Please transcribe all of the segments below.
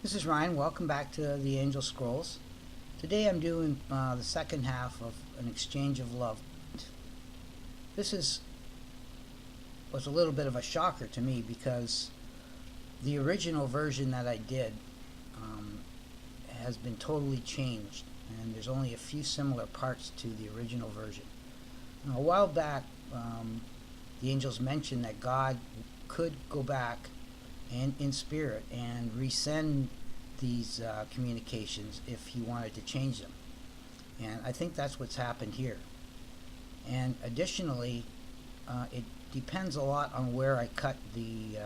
This is Ryan. Welcome back to the Angel Scrolls. Today I'm doing the second half of An Exchange of Love. This was a little bit of a shocker to me because the original version that I did um, has been totally changed, and there's only a few similar parts to the original version. Now, a while back, the angels mentioned that God could go back and in spirit and resend these communications if he wanted to change them. And I think that's what's happened here. And additionally, it depends a lot on where I cut the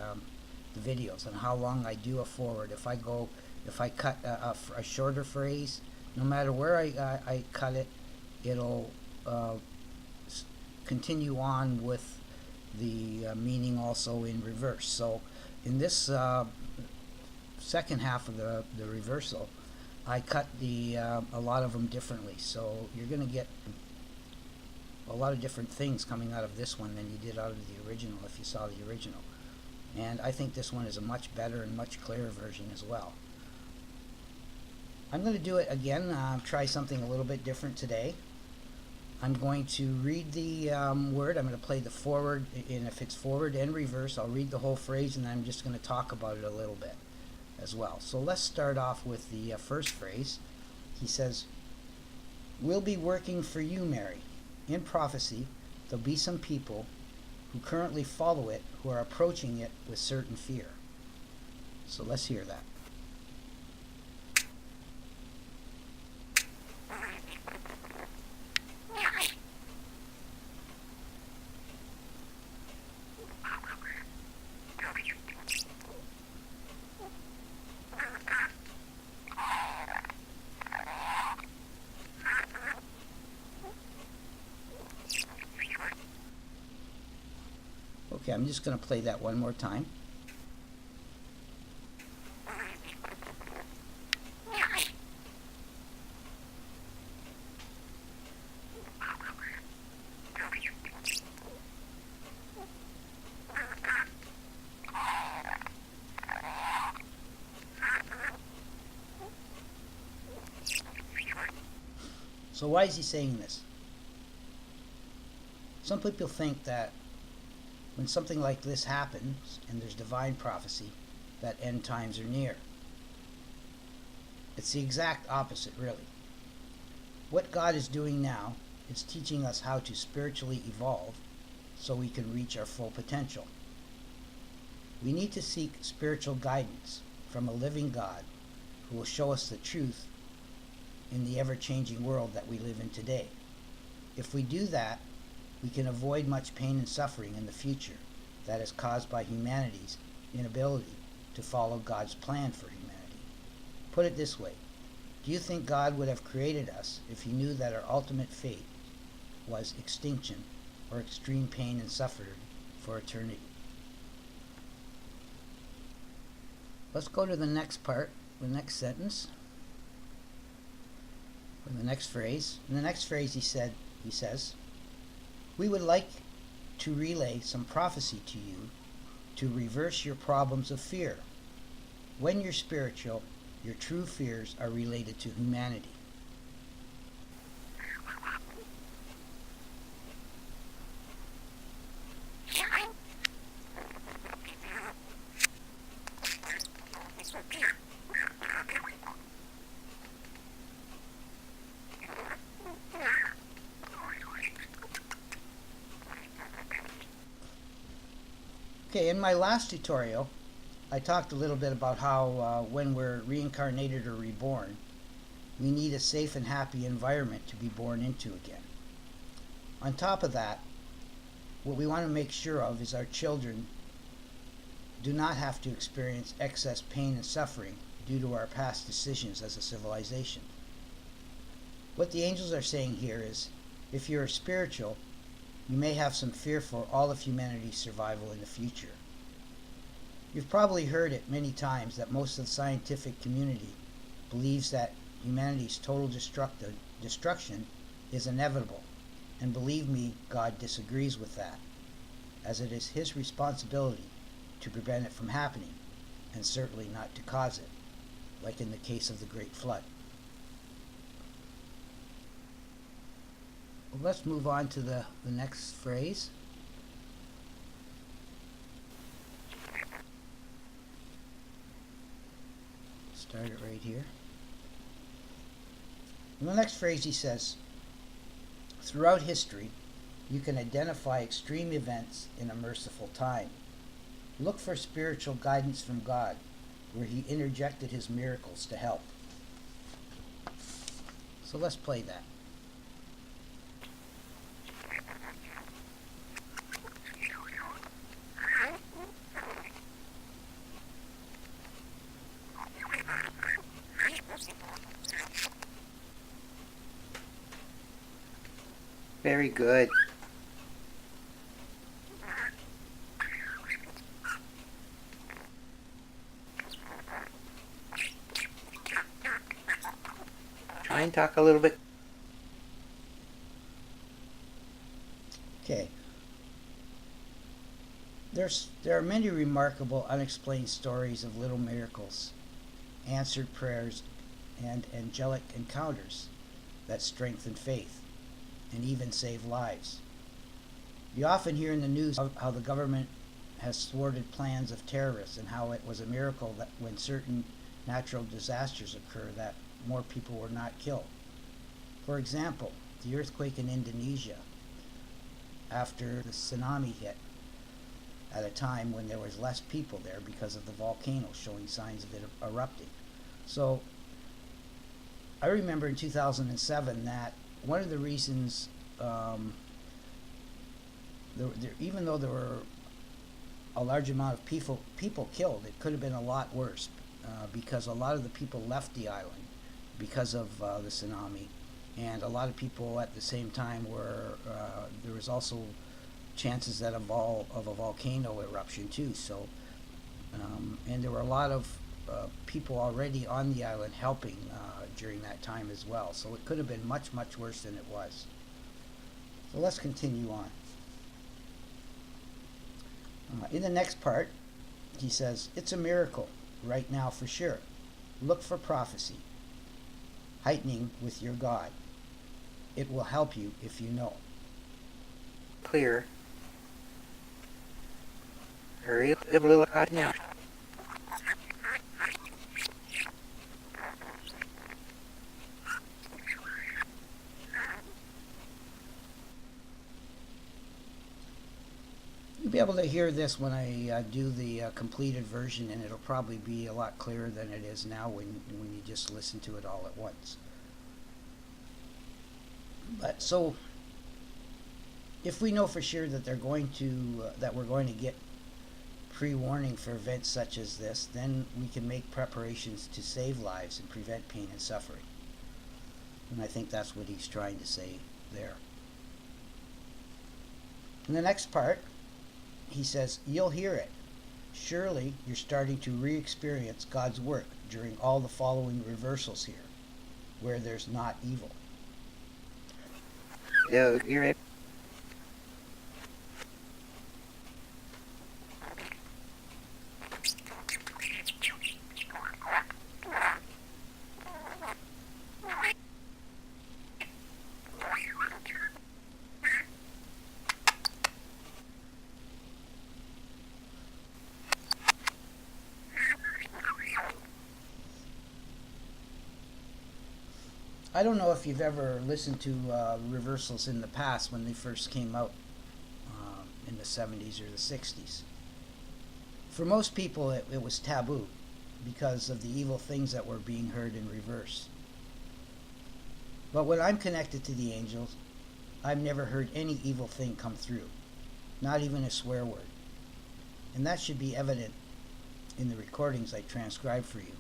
videos and how long I do a forward. If I cut a shorter phrase, no matter where I cut it, it'll continue on with the meaning also in reverse. So in this second half of the reversal, I cut a lot of them differently. So you're going to get a lot of different things coming out of this one than you did out of the original if you saw the original. And I think this one is a much better and much clearer version as well. I'm going to do it again, try something a little bit different today. I'm going to read the word. I'm going to play the forward, and if it's forward and reverse, I'll read the whole phrase, and then I'm just going to talk about it a little bit as well. So let's start off with the first phrase. He says, "We'll be working for you, Mary. In prophecy, there'll be some people who currently follow it who are approaching it with certain fear." So let's hear that. Okay, I'm just going to play that one more time. So why is he saying this? Some people think that when something like this happens, and there's divine prophecy, that end times are near. It's the exact opposite, really. What God is doing now is teaching us how to spiritually evolve so we can reach our full potential. We need to seek spiritual guidance from a living God who will show us the truth in the ever-changing world that we live in today. If we do that, we can avoid much pain and suffering in the future that is caused by humanity's inability to follow God's plan for humanity. Put it this way, do you think God would have created us if he knew that our ultimate fate was extinction or extreme pain and suffering for eternity? Let's go to the next part, the next sentence, or the next phrase. In the next phrase he says, "We would like to relay some prophecy to you to reverse your problems of fear. When you're spiritual, your true fears are related to humanity." Okay, in my last tutorial, I talked a little bit about how when we're reincarnated or reborn, we need a safe and happy environment to be born into again. On top of that, what we want to make sure of is our children do not have to experience excess pain and suffering due to our past decisions as a civilization. What the angels are saying here is, if you're spiritual, you may have some fear for all of humanity's survival in the future. You've probably heard it many times that most of the scientific community believes that humanity's total destruction is inevitable, and believe me, God disagrees with that, as it is his responsibility to prevent it from happening, and certainly not to cause it. like in the case of the Great Flood. Well, let's move on to the next phrase. Start it right here. In the next phrase he says, throughout history, you can identify extreme events in a merciful time. Look for spiritual guidance from God, where he interjected his miracles to help. So let's play that. Very good. Try and talk a little bit. Okay. There are many remarkable unexplained stories of little miracles, answered prayers, and angelic encounters that strengthen faith and even save lives. You often hear in the news how the government has thwarted plans of terrorists and how it was a miracle that when certain natural disasters occur that more people were not killed. For example, the earthquake in Indonesia after the tsunami hit at a time when there was less people there because of the volcano showing signs of it erupting. So I remember in 2007 that one of the reasons, even though there were a large amount of people killed, it could have been a lot worse because a lot of the people left the island because of the tsunami, and a lot of people at the same time were there was also chances that of a volcano eruption too. So and there were a lot of people already on the island helping during that time as well. So it could have been much, much worse than it was. So let's continue on. In the next part, he says, it's a miracle right now for sure. Look for prophecy, heightening with your God. It will help you if you know. Clear. Hurry up a little hot now. You'll be able to hear this when I do the completed version, and it'll probably be a lot clearer than it is now when you just listen to it all at once. But so, if we know for sure that they're going to that we're going to get pre-warning for events such as this, then we can make preparations to save lives and prevent pain and suffering. And I think that's what he's trying to say there. In the next part, he says, you'll hear it. Surely you're starting to re-experience God's work during all the following reversals here, where there's not evil. Yeah, you're right. I don't know if you've ever listened to reversals in the past when they first came out in the 70s or the 60s. For most people, it was taboo because of the evil things that were being heard in reverse. But when I'm connected to the angels, I've never heard any evil thing come through, not even a swear word. And that should be evident in the recordings I transcribe for you.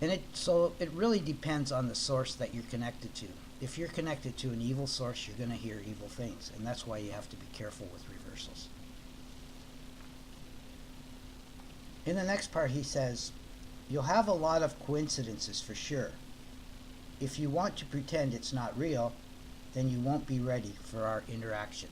And so it really depends on the source that you're connected to. If you're connected to an evil source, you're going to hear evil things, and that's why you have to be careful with reversals. In the next part, he says, you'll have a lot of coincidences for sure. If you want to pretend it's not real, then you won't be ready for our interaction.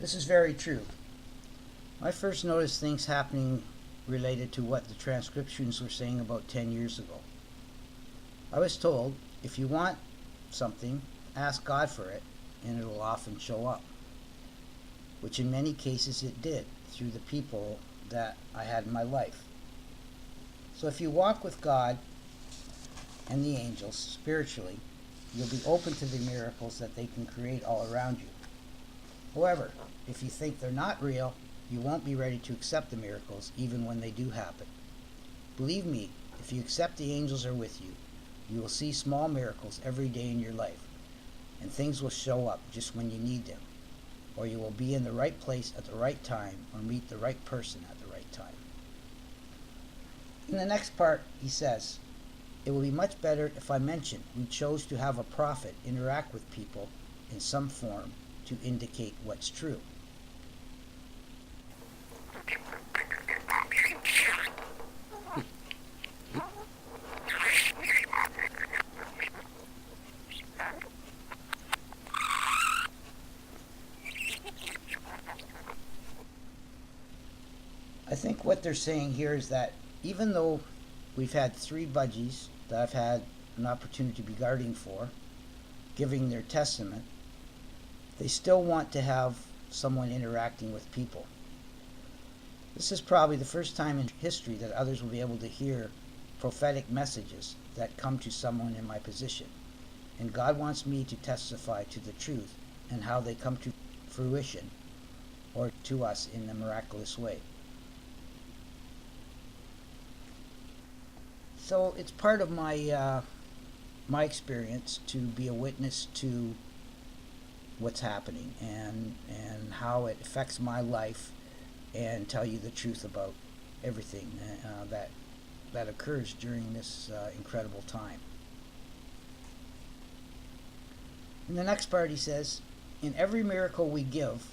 This is very true. I first noticed things happening related to what the transcriptions were saying about 10 years ago. I was told, if you want something, ask God for it, and it will often show up. Which in many cases it did, through the people that I had in my life. So if you walk with God and the angels spiritually, you'll be open to the miracles that they can create all around you. However, if you think they're not real, you won't be ready to accept the miracles even when they do happen. Believe me, if you accept the angels are with you, you will see small miracles every day in your life, and things will show up just when you need them, or you will be in the right place at the right time or meet the right person at the right time. In the next part, he says, it will be much better if I mention we chose to have a prophet interact with people in some form to indicate what's true. I think what they're saying here is that even though we've had 3 budgies that I've had an opportunity to be guarding for, giving their testament, they still want to have someone interacting with people. This is probably the first time in history that others will be able to hear prophetic messages that come to someone in my position. And God wants me to testify to the truth and how they come to fruition or to us in a miraculous way. So it's part of my my experience to be a witness to what's happening and how it affects my life, and tell you the truth about everything that occurs during this incredible time. In the next part, he says, in every miracle we give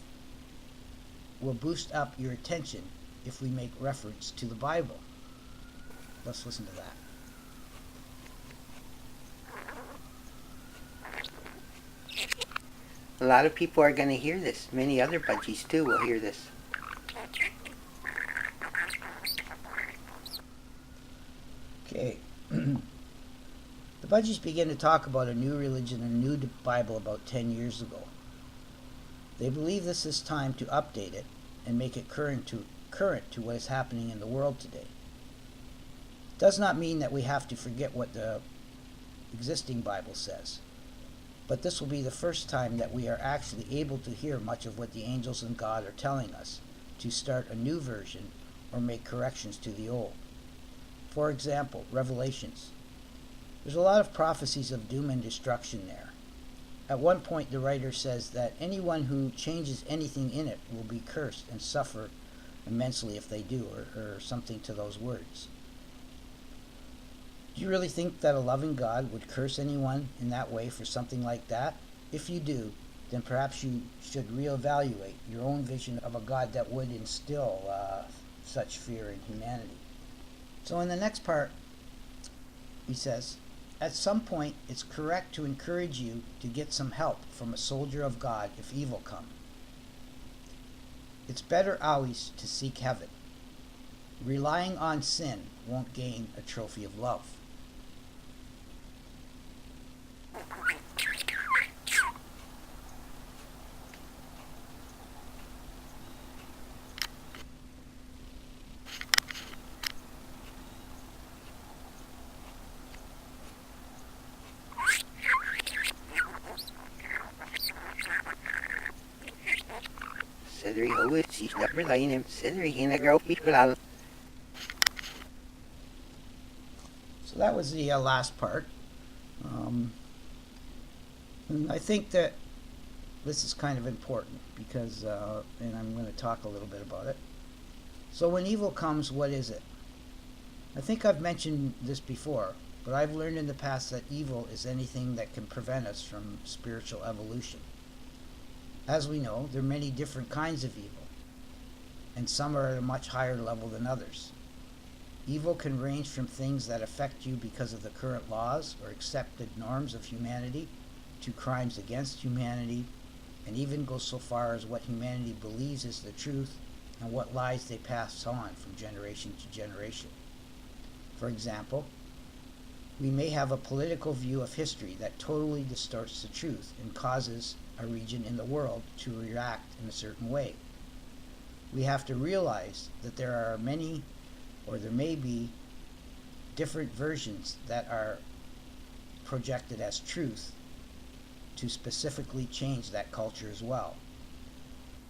will boost up your attention if we make reference to the Bible. Let's listen to that. A lot of people are going to hear this. Many other budgies too will hear this. Okay. The budgies began to talk about a new religion and a new Bible about 10 years ago. They believe this is time to update it and make it current to what is happening in the world today. It does not mean that we have to forget what the existing Bible says, but this will be the first time that we are actually able to hear much of what the angels and God are telling us, to start a new version or make corrections to the old. For example, Revelations. There's a lot of prophecies of doom and destruction there. At one point, the writer says that anyone who changes anything in it will be cursed and suffer immensely if they do, or something to those words. Do you really think that a loving God would curse anyone in that way for something like that? If you do, then perhaps you should reevaluate your own vision of a God that would instill such fear in humanity. So in the next part, he says, at some point it's correct to encourage you to get some help from a soldier of God if evil come. It's better always to seek heaven. Relying on sin won't gain a trophy of love. Cedri Howard, she's not relying him. Cedri, he grow people out. So that was the last part. And I think that this is kind of important because, and I'm going to talk a little bit about it. So when evil comes, what is it? I think I've mentioned this before, but I've learned in the past that evil is anything that can prevent us from spiritual evolution. As we know, there are many different kinds of evil, and some are at a much higher level than others. Evil can range from things that affect you because of the current laws or accepted norms of humanity, to crimes against humanity, and even go so far as what humanity believes is the truth and what lies they pass on from generation to generation. For example, we may have a political view of history that totally distorts the truth and causes a region in the world to react in a certain way. We have to realize that there are many, or there may be, different versions that are projected as truth to specifically change that culture as well.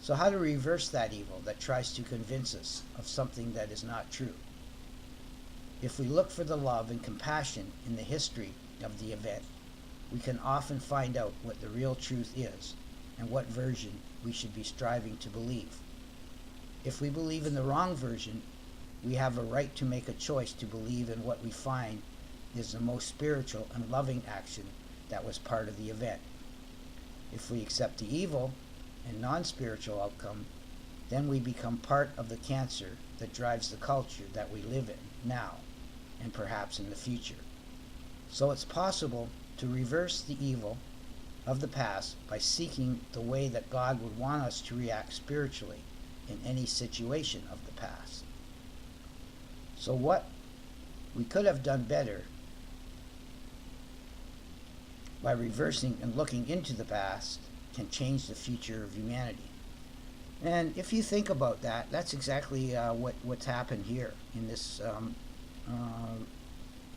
So how to reverse that evil that tries to convince us of something that is not true? If we look for the love and compassion in the history of the event, we can often find out what the real truth is and what version we should be striving to believe. If we believe in the wrong version, we have a right to make a choice to believe in what we find is the most spiritual and loving action that was part of the event. If we accept the evil and non-spiritual outcome, then we become part of the cancer that drives the culture that we live in now and perhaps in the future. So it's possible to reverse the evil of the past by seeking the way that God would want us to react spiritually in any situation of the past. So what we could have done better by reversing and looking into the past can change the future of humanity. And if you think about that, that's exactly what's happened here in this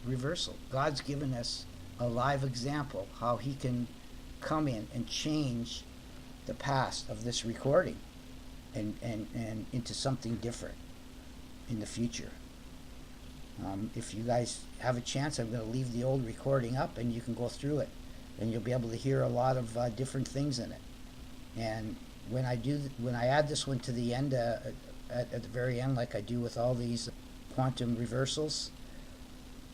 reversal. God's given us a live example how he can come in and change the past of this recording and into something different in the future. If you guys have a chance, I'm going to leave the old recording up and you can go through it and you'll be able to hear a lot of different things in it. And when I add this one to the end, at the very end, like I do with all these quantum reversals,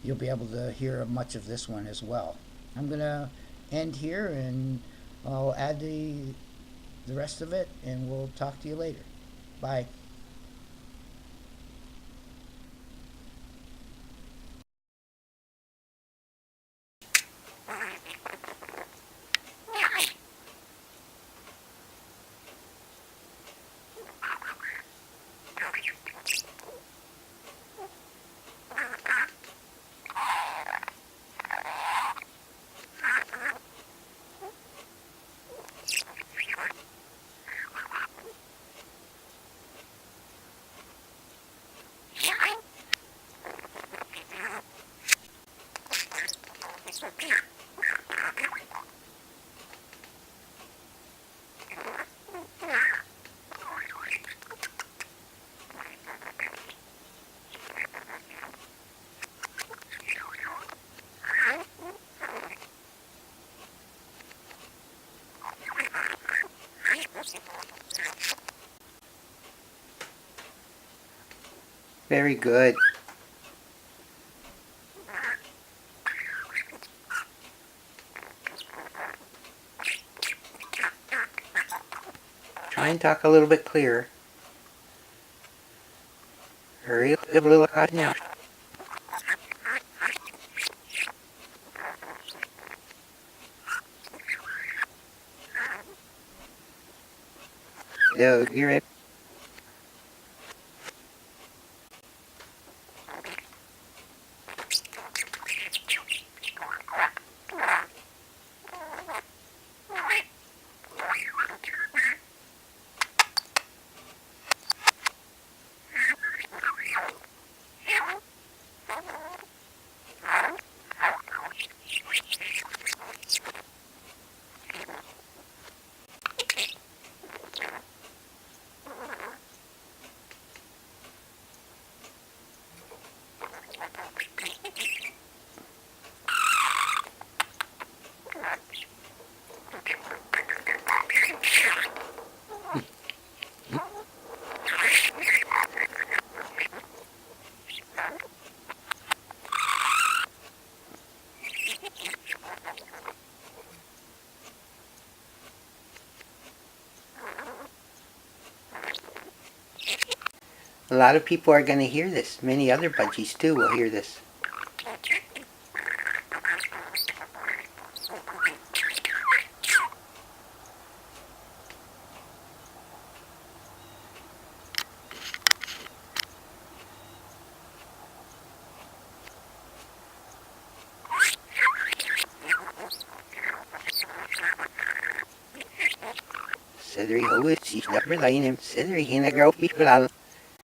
you'll be able to hear much of this one as well. I'm going to end here and I'll add the rest of it and we'll talk to you later. Bye. Very good. Try and talk a little bit clearer. Hurry up a little hot now. So, you're it. A lot of people are going to hear this. Many other budgies too will hear this. Cedri Howitz, Snapper Lane, Cedri Hinagrove, Bispalal.